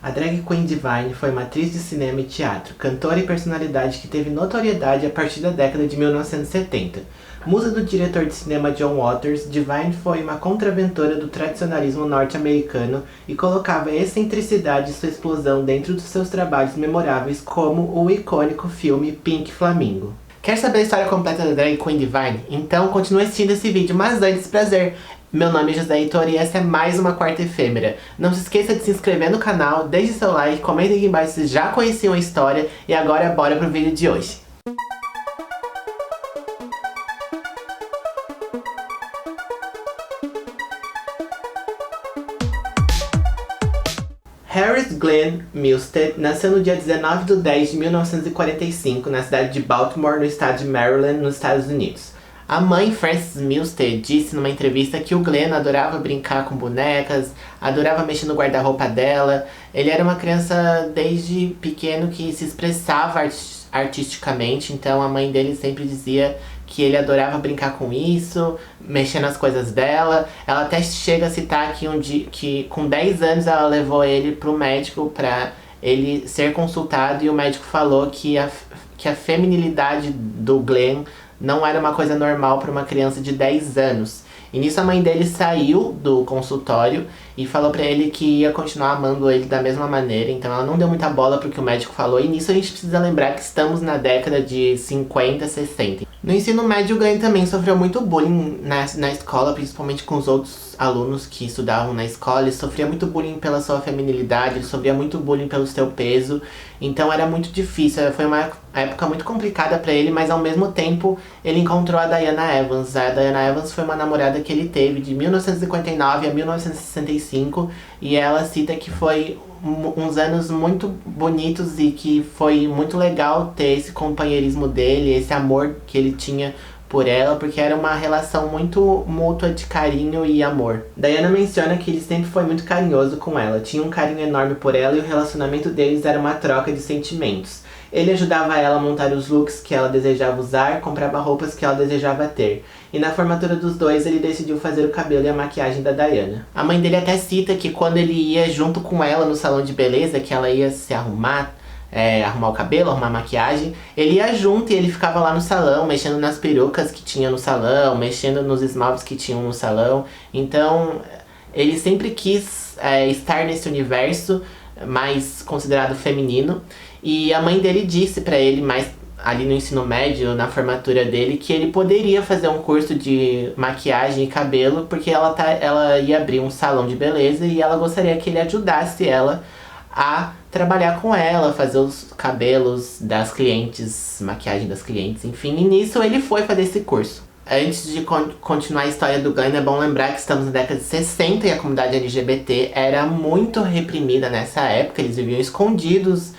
A drag queen Divine foi uma atriz de cinema e teatro, cantora e personalidade que teve notoriedade a partir da década de 1970. Musa do diretor de cinema John Waters, Divine foi uma contraventora do tradicionalismo norte-americano e colocava a excentricidade e sua explosão dentro dos seus trabalhos memoráveis, como o icônico filme Pink Flamingo. Quer saber a história completa da drag queen Divine? Então continue assistindo esse vídeo, mas antes, prazer! Meu nome é José Heitor e essa é mais uma Quarta Efêmera. Não se esqueça de se inscrever no canal, deixe seu like, comente aqui embaixo se já conheciam a história e agora bora pro vídeo de hoje. Harris Glenn Milstead nasceu no dia 19 de 10 de 1945 na cidade de Baltimore, no estado de Maryland, nos Estados Unidos. A mãe, Frances Milstead, disse numa entrevista que o Glenn adorava brincar com bonecas, adorava mexer no guarda-roupa dela. Ele era uma criança desde pequeno que se expressava artisticamente, então a mãe dele sempre dizia que ele adorava brincar com isso, mexer nas coisas dela. Ela até chega a citar que com 10 anos ela levou ele pro médico para ele ser consultado e o médico falou que a feminilidade do Glenn não era uma coisa normal para uma criança de 10 anos. E nisso a mãe dele saiu do consultório e falou pra ele que ia continuar amando ele da mesma maneira. Então ela não deu muita bola pro que o médico falou. E nisso a gente precisa lembrar que estamos na década de 50, 60. No ensino médio, o Glenn também sofreu muito bullying na escola, principalmente com os outros alunos que estudavam na escola. Ele sofria muito bullying pela sua feminilidade, ele sofria muito bullying pelo seu peso. Então era muito difícil, foi uma época muito complicada pra ele, mas ao mesmo tempo ele encontrou a Diana Evans. A Diana Evans foi uma namorada que ele teve de 1959 a 1965 e ela cita que foi uns anos muito bonitos e que foi muito legal ter esse companheirismo dele, esse amor que ele tinha por ela, porque era uma relação muito mútua de carinho e amor. Diana menciona que ele sempre foi muito carinhoso com ela, tinha um carinho enorme por ela e o relacionamento deles era uma troca de sentimentos. Ele ajudava ela a montar os looks que ela desejava usar, comprava roupas que ela desejava ter. E na formatura dos dois, ele decidiu fazer o cabelo e a maquiagem da Diana. A mãe dele até cita que quando ele ia junto com ela no salão de beleza, que ela ia se arrumar, arrumar o cabelo, arrumar a maquiagem, ele ia junto e ele ficava lá no salão, mexendo nas perucas que tinha no salão, mexendo nos esmaltes que tinham no salão. Então, ele sempre quis estar nesse universo mais considerado feminino. E a mãe dele disse pra ele, mais ali no ensino médio, na formatura dele, que ele poderia fazer um curso de maquiagem e cabelo, porque ela ia abrir um salão de beleza e ela gostaria que ele ajudasse ela a trabalhar com ela, fazer os cabelos das clientes, maquiagem das clientes, enfim. E nisso ele foi fazer esse curso. Antes de continuar a história do Glenn, é bom lembrar que estamos na década de 60 e a comunidade LGBT era muito reprimida nessa época, eles viviam escondidos.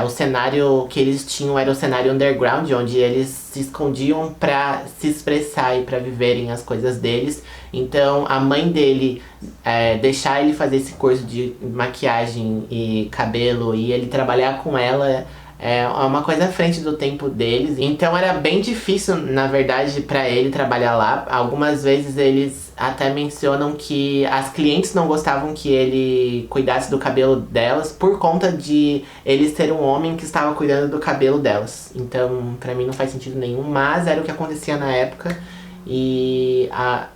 O cenário que eles tinham era o cenário underground, onde eles se escondiam pra se expressar e pra viverem as coisas deles. Então a mãe dele deixar ele fazer esse curso de maquiagem e cabelo e ele trabalhar com ela é uma coisa à frente do tempo deles. Então era bem difícil, na verdade, pra ele trabalhar lá. Algumas vezes eles até mencionam que as clientes não gostavam que ele cuidasse do cabelo delas por conta de ele ser um homem que estava cuidando do cabelo delas. Então, pra mim não faz sentido nenhum, mas era o que acontecia na época. E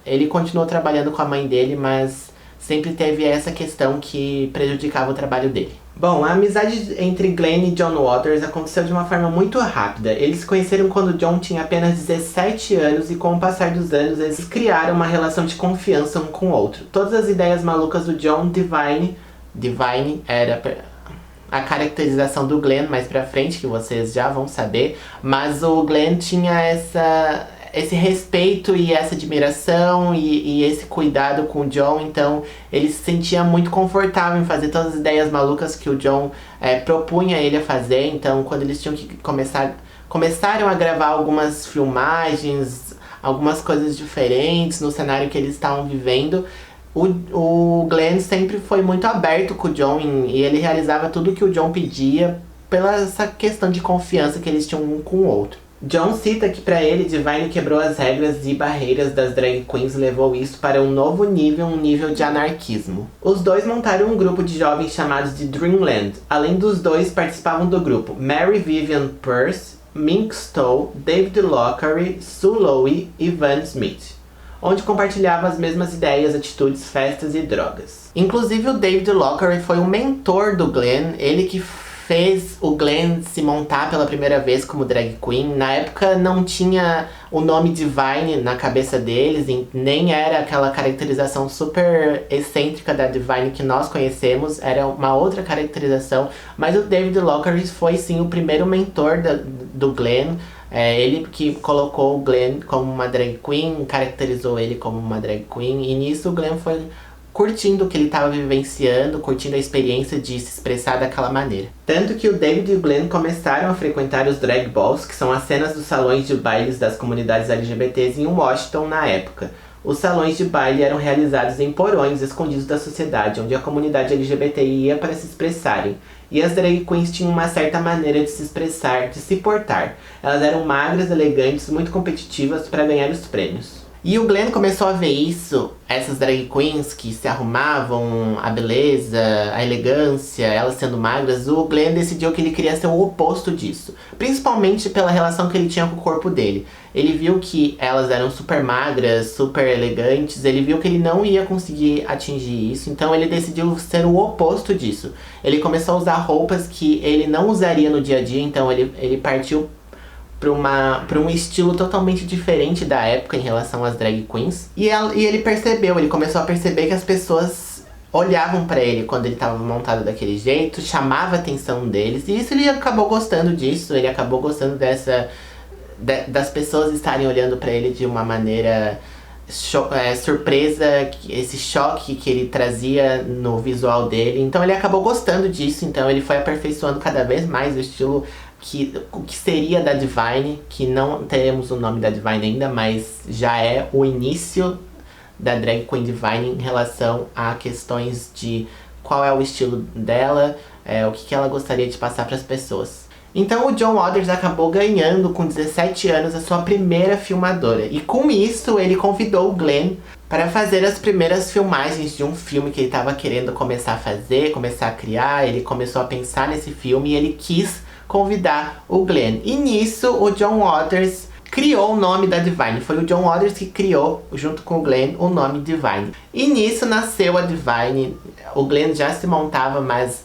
ele continuou trabalhando com a mãe dele, mas sempre teve essa questão que prejudicava o trabalho dele. Bom, a amizade entre Glenn e John Waters aconteceu de uma forma muito rápida. Eles se conheceram quando John tinha apenas 17 anos e com o passar dos anos eles criaram uma relação de confiança um com o outro. Todas as ideias malucas do John, Divine era a caracterização do Glenn mais pra frente, que vocês já vão saber, mas o Glenn tinha esse respeito e essa admiração e esse cuidado com o John, então ele se sentia muito confortável em fazer todas as ideias malucas que o John propunha ele a fazer. Então quando eles tinham que começaram a gravar algumas filmagens, algumas coisas diferentes no cenário que eles estavam vivendo, o Glenn sempre foi muito aberto com o John e ele realizava tudo que o John pedia pela essa questão de confiança que eles tinham um com o outro. John cita que pra ele, Divine quebrou as regras e barreiras das drag queens e levou isso para um novo nível, um nível de anarquismo. Os dois montaram um grupo de jovens chamados de Dreamland. Além dos dois, participavam do grupo Mary Vivian Pearce, Mink Stowe, David Lockery, Sue Lowe e Van Smith, onde compartilhavam as mesmas ideias, atitudes, festas e drogas. Inclusive o David Lockery foi o mentor do Glenn, ele que fez o Glenn se montar pela primeira vez como drag queen. Na época não tinha o nome Divine na cabeça deles, nem era aquela caracterização super excêntrica da Divine que nós conhecemos, era uma outra caracterização, mas o David Lockery foi sim o primeiro mentor do Glenn. Ele que colocou o Glenn como uma drag queen, caracterizou ele como uma drag queen, e nisso o Glenn foi curtindo o que ele estava vivenciando, curtindo a experiência de se expressar daquela maneira. Tanto que o David e o Glenn começaram a frequentar os drag balls, que são as cenas dos salões de bailes das comunidades LGBTs em Washington na época. Os salões de baile eram realizados em porões escondidos da sociedade, onde a comunidade LGBT ia para se expressarem. E as drag queens tinham uma certa maneira de se expressar, de se portar. Elas eram magras, elegantes, muito competitivas para ganhar os prêmios. E o Glenn começou a ver isso, essas drag queens que se arrumavam, a beleza, a elegância, elas sendo magras. O Glenn decidiu que ele queria ser o oposto disso, principalmente pela relação que ele tinha com o corpo dele. Ele viu que elas eram super magras, super elegantes, ele viu que ele não ia conseguir atingir isso, então ele decidiu ser o oposto disso. Ele começou a usar roupas que ele não usaria no dia a dia, então ele partiu para um estilo totalmente diferente da época em relação às drag queens. E ele percebeu, ele começou a perceber que as pessoas olhavam pra ele quando ele tava montado daquele jeito, chamava a atenção deles, e isso ele acabou gostando disso, ele acabou gostando das pessoas estarem olhando pra ele de uma maneira surpresa, esse choque que ele trazia no visual dele. Então ele acabou gostando disso, então ele foi aperfeiçoando cada vez mais o estilo o que seria da Divine, que não teremos o nome da Divine ainda, mas já é o início da drag queen Divine em relação a questões de qual é o estilo dela, o que ela gostaria de passar para as pessoas. Então o John Waters acabou ganhando com 17 anos a sua primeira filmadora, e com isso ele convidou o Glenn para fazer as primeiras filmagens de um filme que ele estava querendo começar a fazer, começar a criar. Ele começou a pensar nesse filme e ele quis convidar o Glenn. E nisso o John Waters criou o nome da Divine. Foi o John Waters que criou, junto com o Glenn, o nome Divine. E nisso nasceu a Divine. O Glenn já se montava, mas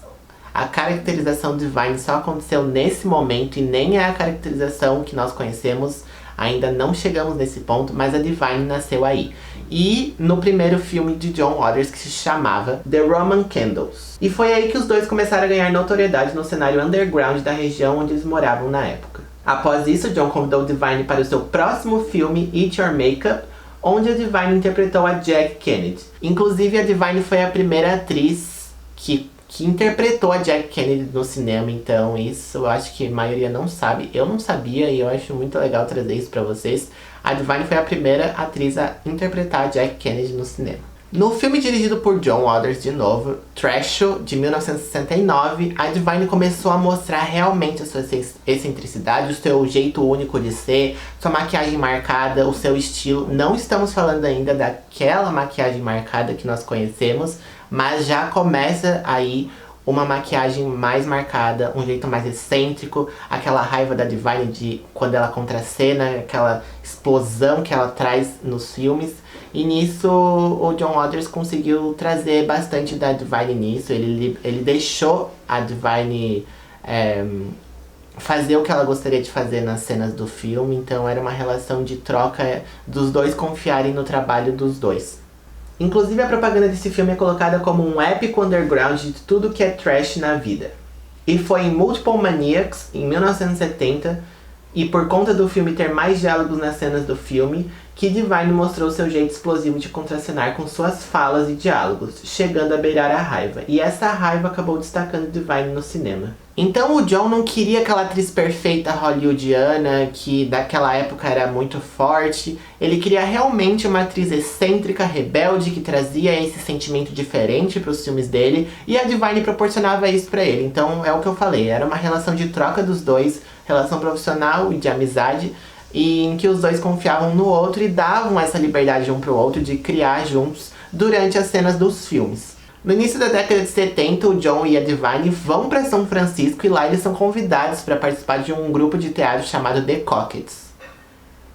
a caracterização Divine só aconteceu nesse momento, e nem é a caracterização que nós conhecemos. Ainda não chegamos nesse ponto, mas a Divine nasceu aí. E no primeiro filme de John Waters, que se chamava The Roman Candles. E foi aí que os dois começaram a ganhar notoriedade no cenário underground da região onde eles moravam na época. Após isso, John convidou Divine para o seu próximo filme, Eat Your Makeup, onde a Divine interpretou a Jack Kennedy. Inclusive, a Divine foi a primeira atriz que interpretou a Jack Kennedy no cinema, então isso eu acho que a maioria não sabe. Eu não sabia, e eu acho muito legal trazer isso pra vocês. A Divine foi a primeira atriz a interpretar a Jack Kennedy no cinema. No filme dirigido por John Waters de novo, Trasho, de 1969, a Divine começou a mostrar realmente a sua excentricidade, o seu jeito único de ser, sua maquiagem marcada, o seu estilo. Não estamos falando ainda daquela maquiagem marcada que nós conhecemos, mas já começa aí uma maquiagem mais marcada, um jeito mais excêntrico, aquela raiva da Divine de quando ela contracena, aquela explosão que ela traz nos filmes. E nisso o John Waters conseguiu trazer bastante da Divine nisso. Ele deixou a Divine fazer o que ela gostaria de fazer nas cenas do filme. Então era uma relação de troca dos dois confiarem no trabalho dos dois. Inclusive a propaganda desse filme é colocada como um épico underground de tudo que é trash na vida. E foi em Multiple Maniacs, em 1970, e por conta do filme ter mais diálogos nas cenas do filme, que Divine mostrou seu jeito explosivo de contracenar com suas falas e diálogos, chegando a beirar a raiva. E essa raiva acabou destacando Divine no cinema. Então o John não queria aquela atriz perfeita hollywoodiana, que daquela época era muito forte. Ele queria realmente uma atriz excêntrica, rebelde, que trazia esse sentimento diferente para os filmes dele. E a Divine proporcionava isso para ele. Então é o que eu falei, era uma relação de troca dos dois, relação profissional e de amizade, e em que os dois confiavam um no outro e davam essa liberdade um pro outro de criar juntos durante as cenas dos filmes. No início da década de 70, o John e a Divine vão para São Francisco e lá eles são convidados para participar de um grupo de teatro chamado The Cockets.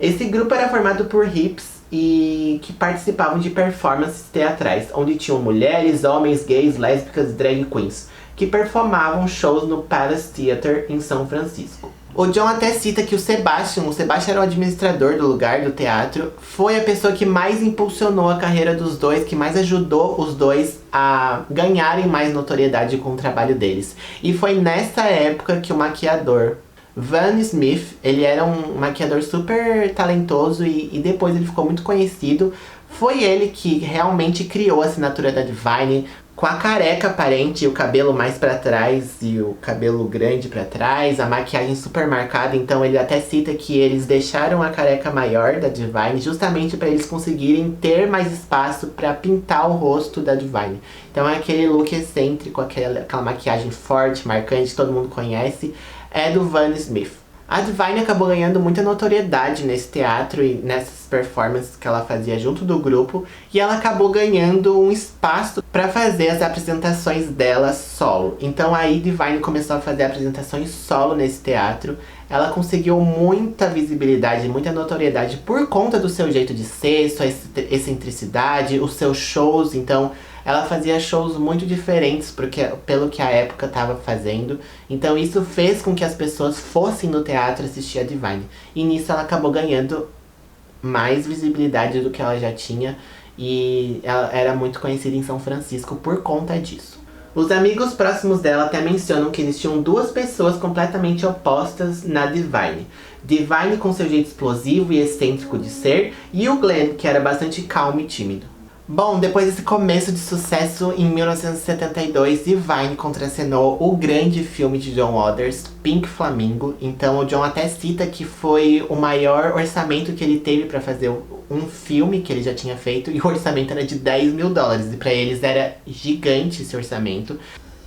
Esse grupo era formado por hips e que participavam de performances teatrais, onde tinham mulheres, homens, gays, lésbicas e drag queens, que performavam shows no Palace Theatre em São Francisco. O John até cita que o Sebastian era o administrador do lugar, do teatro, foi a pessoa que mais impulsionou a carreira dos dois, que mais ajudou os dois a ganharem mais notoriedade com o trabalho deles. E foi nessa época que o maquiador Van Smith, ele era um maquiador super talentoso e depois ele ficou muito conhecido. Foi ele que realmente criou a assinatura da Divine, com a careca aparente, o cabelo mais pra trás e o cabelo grande pra trás, a maquiagem super marcada. Então ele até cita que eles deixaram a careca maior da Divine justamente para eles conseguirem ter mais espaço para pintar o rosto da Divine. Então é aquele look excêntrico, aquela maquiagem forte, marcante, que todo mundo conhece, é do Van Smith. A Divine acabou ganhando muita notoriedade nesse teatro e nessas performances que ela fazia junto do grupo, e ela acabou ganhando um espaço para fazer as apresentações dela solo. Então aí Divine começou a fazer apresentações solo nesse teatro. Ela conseguiu muita visibilidade, muita notoriedade por conta do seu jeito de ser, sua excentricidade, os seus shows. Então ela fazia shows muito diferentes pelo que a época estava fazendo. Então isso fez com que as pessoas fossem no teatro assistir a Divine. E nisso ela acabou ganhando mais visibilidade do que ela já tinha. E ela era muito conhecida em São Francisco por conta disso. Os amigos próximos dela até mencionam que existiam duas pessoas completamente opostas na Divine. Divine com seu jeito explosivo e excêntrico de ser, e o Glenn, que era bastante calmo e tímido. Bom, depois desse começo de sucesso, em 1972, Divine contracenou o grande filme de John Waters, Pink Flamingo. Então o John até cita que foi o maior orçamento que ele teve para fazer um filme que ele já tinha feito, e o orçamento era de $10 mil, e para eles era gigante esse orçamento.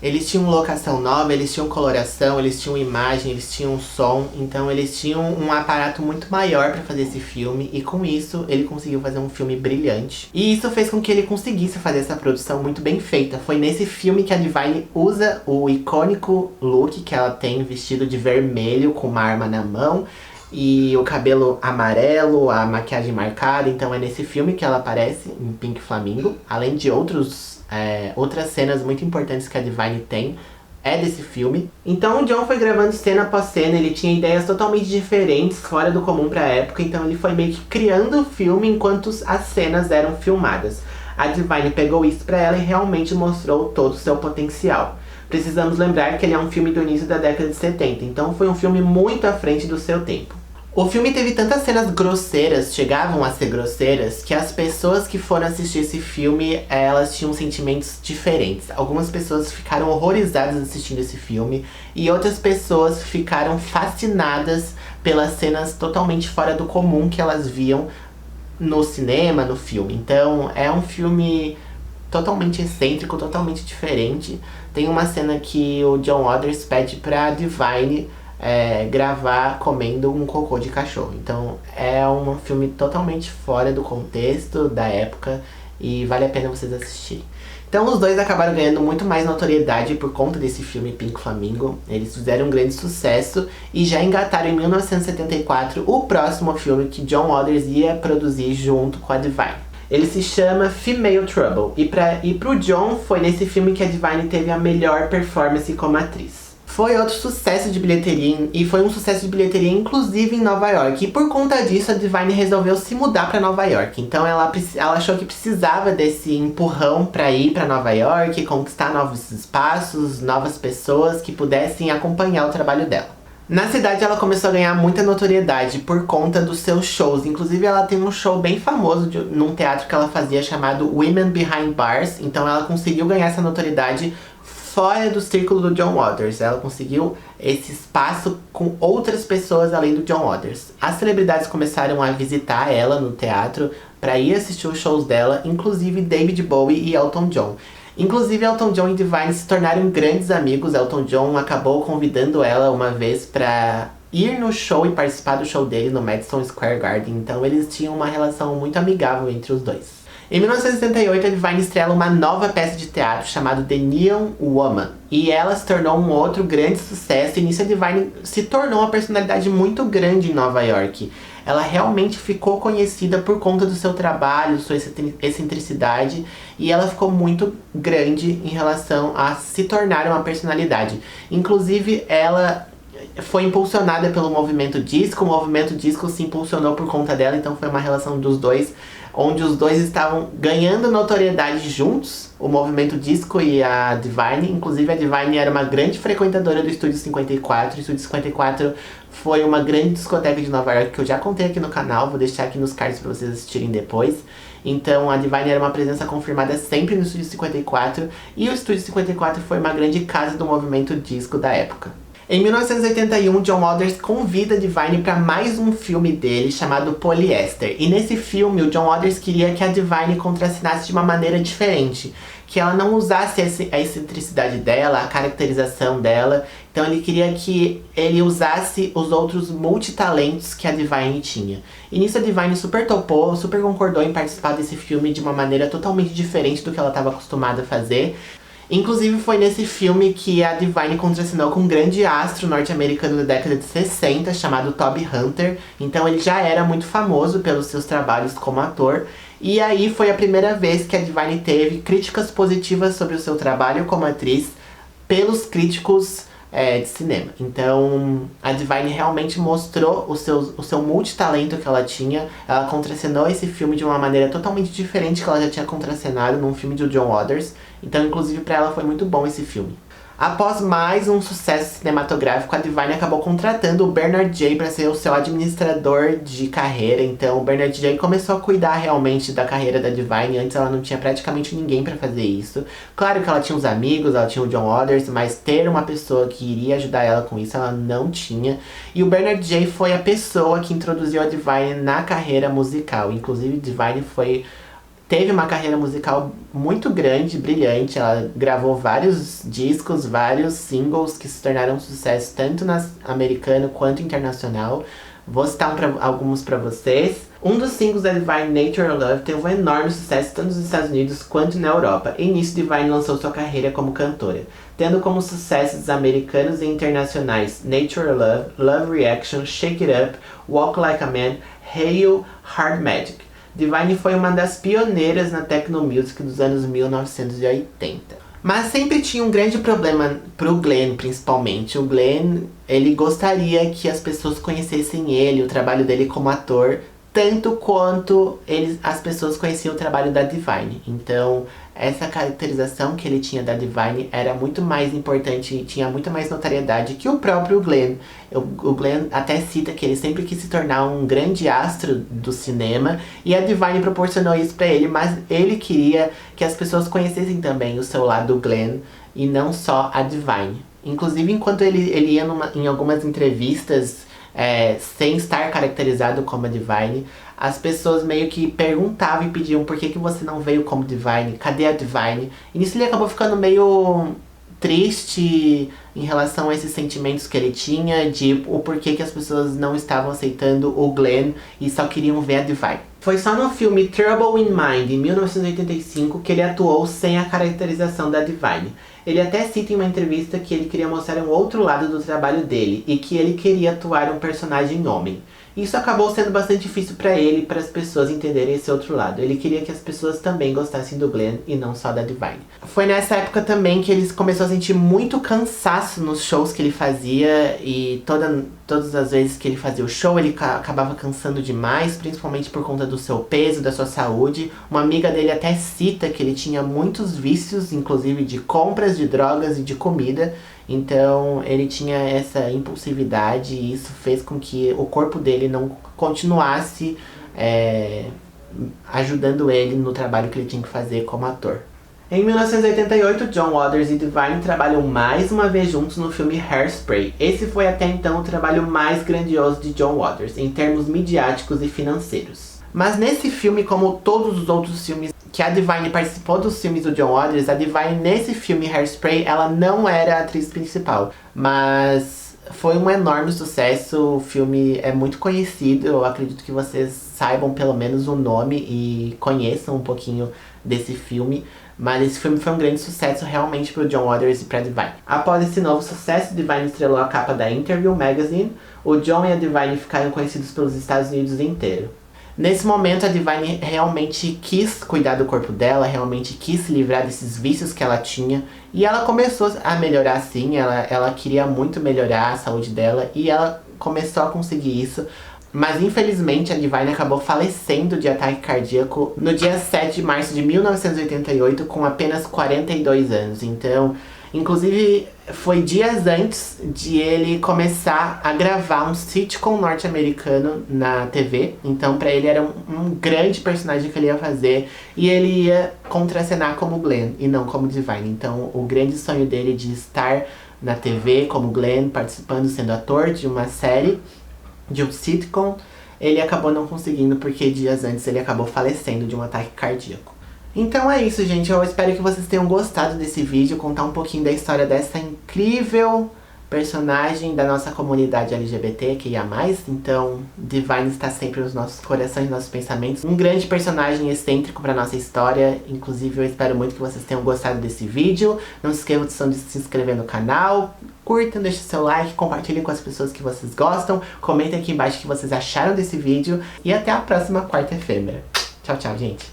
Eles tinham locação nova, eles tinham coloração, eles tinham imagem, eles tinham som. Então eles tinham um aparato muito maior para fazer esse filme. E com isso, ele conseguiu fazer um filme brilhante. E isso fez com que ele conseguisse fazer essa produção muito bem feita. Foi nesse filme que a Divine usa o icônico look que ela tem, vestido de vermelho com uma arma na mão e o cabelo amarelo, a maquiagem marcada. Então é nesse filme que ela aparece, em Pink Flamingo. Além de outras cenas muito importantes que a Divine tem, é desse filme. Então o John foi gravando cena após cena, ele tinha ideias totalmente diferentes, fora do comum pra época. Então ele foi meio que criando o filme enquanto as cenas eram filmadas. A Divine pegou isso pra ela e realmente mostrou todo o seu potencial. Precisamos lembrar que ele é um filme do início da década de 70, então foi um filme muito à frente do seu tempo. O filme teve tantas cenas grosseiras, chegavam a ser grosseiras, que as pessoas que foram assistir esse filme, elas tinham sentimentos diferentes. Algumas pessoas ficaram horrorizadas assistindo esse filme, e outras pessoas ficaram fascinadas pelas cenas totalmente fora do comum que elas viam no cinema, no filme. Então é um filme totalmente excêntrico, totalmente diferente. Tem uma cena que o John Waters pede pra Divine gravar comendo um cocô de cachorro. Então é um filme totalmente fora do contexto da época e vale a pena vocês assistirem. Então os dois acabaram ganhando muito mais notoriedade por conta desse filme Pink Flamingo. Eles fizeram um grande sucesso e já engataram em 1974 o próximo filme que John Waters ia produzir junto com a Divine. Ele se chama Female Trouble, e pro John foi nesse filme que a Divine teve a melhor performance como atriz. Foi outro sucesso de bilheteria, e foi um sucesso de bilheteria inclusive em Nova York. E por conta disso a Divine resolveu se mudar para Nova York. Então ela achou que precisava desse empurrão para ir para Nova York, conquistar novos espaços, novas pessoas que pudessem acompanhar o trabalho dela. Na cidade ela começou a ganhar muita notoriedade por conta dos seus shows. Inclusive ela tem um show bem famoso num teatro que ela fazia chamado Women Behind Bars. Então ela conseguiu ganhar essa notoriedade fora do círculo do John Waters. Ela conseguiu esse espaço com outras pessoas além do John Waters. As celebridades começaram a visitar ela no teatro para ir assistir os shows dela, inclusive David Bowie e Elton John. Inclusive, Elton John e Divine se tornaram grandes amigos. Elton John acabou convidando ela uma vez pra ir no show e participar do show dele no Madison Square Garden. Então eles tinham uma relação muito amigável entre os dois. Em 1978, a Divine estrela uma nova peça de teatro chamada The Neon Woman. E ela se tornou um outro grande sucesso. E nisso a Divine se tornou uma personalidade muito grande em Nova York. Ela realmente ficou conhecida por conta do seu trabalho, sua excentricidade, e ela ficou muito grande em relação a se tornar uma personalidade. Inclusive, ela foi impulsionada pelo movimento disco, o movimento disco se impulsionou por conta dela, então foi uma relação dos dois, onde os dois estavam ganhando notoriedade juntos, o movimento disco e a Divine. Inclusive a Divine era uma grande frequentadora do Estúdio 54, o Estúdio 54 foi uma grande discoteca de Nova York que eu já contei aqui no canal, vou deixar aqui nos cards pra vocês assistirem depois. Então a Divine era uma presença confirmada sempre no Estúdio 54, e o Estúdio 54 foi uma grande casa do movimento disco da época. Em 1981, John Waters convida a Divine para mais um filme dele chamado Polyester. E nesse filme, o John Waters queria que a Divine contracenasse de uma maneira diferente. Que ela não usasse a excentricidade dela, a caracterização dela. Então ele queria que ele usasse os outros multitalentos que a Divine tinha. E nisso a Divine super topou, super concordou em participar desse filme de uma maneira totalmente diferente do que ela estava acostumada a fazer. Inclusive foi nesse filme que a Divine contracenou com um grande astro norte-americano da década de 60, chamado Toby Hunter. Então ele já era muito famoso pelos seus trabalhos como ator. E aí foi a primeira vez que a Divine teve críticas positivas sobre o seu trabalho como atriz pelos críticos de cinema. Então a Divine realmente mostrou o seu multitalento que ela tinha. Ela contracenou esse filme de uma maneira totalmente diferente que ela já tinha contracenado num filme de John Waters. Então inclusive pra ela foi muito bom esse filme. Após mais um sucesso cinematográfico, a Divine acabou contratando o Bernard J para ser o seu administrador de carreira. Então o Bernard J começou a cuidar realmente da carreira da Divine. Antes ela não tinha praticamente ninguém para fazer isso. Claro que ela tinha os amigos, ela tinha o John Waters, mas ter uma pessoa que iria ajudar ela com isso, ela não tinha. E o Bernard J foi a pessoa que introduziu a Divine na carreira musical. Inclusive, Divine teve uma carreira musical muito grande, brilhante. Ela gravou vários discos, vários singles que se tornaram um sucesso tanto americano quanto internacional. Vou citar alguns pra vocês. Um dos singles da Divine, Nature or Love, teve um enorme sucesso tanto nos Estados Unidos quanto na Europa. E nisso Divine lançou sua carreira como cantora, tendo como sucessos americanos e internacionais Nature or Love, Love Reaction, Shake It Up, Walk Like a Man, Hail, Hard Magic. Divine foi uma das pioneiras na techno music dos anos 1980. Mas sempre tinha um grande problema pro Glenn, principalmente. O Glenn, ele gostaria que as pessoas conhecessem ele, o trabalho dele como ator, tanto quanto as pessoas conheciam o trabalho da Divine. Então, essa caracterização que ele tinha da Divine era muito mais importante e tinha muito mais notoriedade que o próprio Glenn. O Glenn até cita que ele sempre quis se tornar um grande astro do cinema, e a Divine proporcionou isso pra ele, mas ele queria que as pessoas conhecessem também o seu lado Glenn e não só a Divine. Inclusive, enquanto ele ia em algumas entrevistas, sem estar caracterizado como a Divine, as pessoas meio que perguntavam e pediam por que você não veio como Divine, cadê a Divine? E nisso ele acabou ficando meio triste em relação a esses sentimentos que ele tinha, de o porquê que as pessoas não estavam aceitando o Glenn e só queriam ver a Divine. Foi só no filme Trouble in Mind, em 1985, que ele atuou sem a caracterização da Divine. Ele até cita em uma entrevista que ele queria mostrar um outro lado do trabalho dele e que ele queria atuar um personagem homem. Isso acabou sendo bastante difícil para ele e para as pessoas entenderem esse outro lado. Ele queria que as pessoas também gostassem do Glenn e não só da Divine. Foi nessa época também que ele começou a sentir muito cansaço nos shows que ele fazia, e todas as vezes que ele fazia o show ele acabava cansando demais, principalmente por conta do seu peso, da sua saúde. Uma amiga dele até cita que ele tinha muitos vícios, inclusive de compras de drogas e de comida. Então ele tinha essa impulsividade e isso fez com que o corpo dele não continuasse ajudando ele no trabalho que ele tinha que fazer como ator. Em 1988, John Waters e Divine trabalham mais uma vez juntos no filme Hairspray. Esse foi até então o trabalho mais grandioso de John Waters, em termos midiáticos e financeiros. Mas nesse filme, como todos os outros filmes que a Divine participou dos filmes do John Waters, a Divine nesse filme Hairspray, ela não era a atriz principal. Mas foi um enorme sucesso, o filme é muito conhecido, eu acredito que vocês saibam pelo menos o nome e conheçam um pouquinho desse filme. Mas esse filme foi um grande sucesso realmente pro John Waters e pra Divine. Após esse novo sucesso, Divine estrelou a capa da Interview Magazine. O John e a Divine ficaram conhecidos pelos Estados Unidos inteiro. Nesse momento, a Divine realmente quis cuidar do corpo dela, realmente quis se livrar desses vícios que ela tinha. E ela começou a melhorar sim, ela queria muito melhorar a saúde dela e ela começou a conseguir isso. Mas infelizmente a Divine acabou falecendo de ataque cardíaco no dia 7 de março de 1988 com apenas 42 anos. Então, inclusive foi dias antes de ele começar a gravar um sitcom norte-americano na TV. Então pra ele era um grande personagem que ele ia fazer e ele ia contracenar como Glenn e não como Divine. Então o grande sonho dele de estar na TV como Glenn, participando, sendo ator de uma série, de um sitcom, ele acabou não conseguindo porque dias antes ele acabou falecendo de um ataque cardíaco. Então é isso, gente. Eu espero que vocês tenham gostado desse vídeo, contar um pouquinho da história dessa incrível personagem da nossa comunidade LGBT, que ia mais. Então, Divine está sempre nos nossos corações, nos nossos pensamentos. Um grande personagem excêntrico para nossa história. Inclusive, eu espero muito que vocês tenham gostado desse vídeo. Não se esqueçam de se inscrever no canal. Curtam, deixem seu like, compartilhem com as pessoas que vocês gostam. Comentem aqui embaixo o que vocês acharam desse vídeo. E até a próxima quarta efêmera. Tchau, tchau, gente.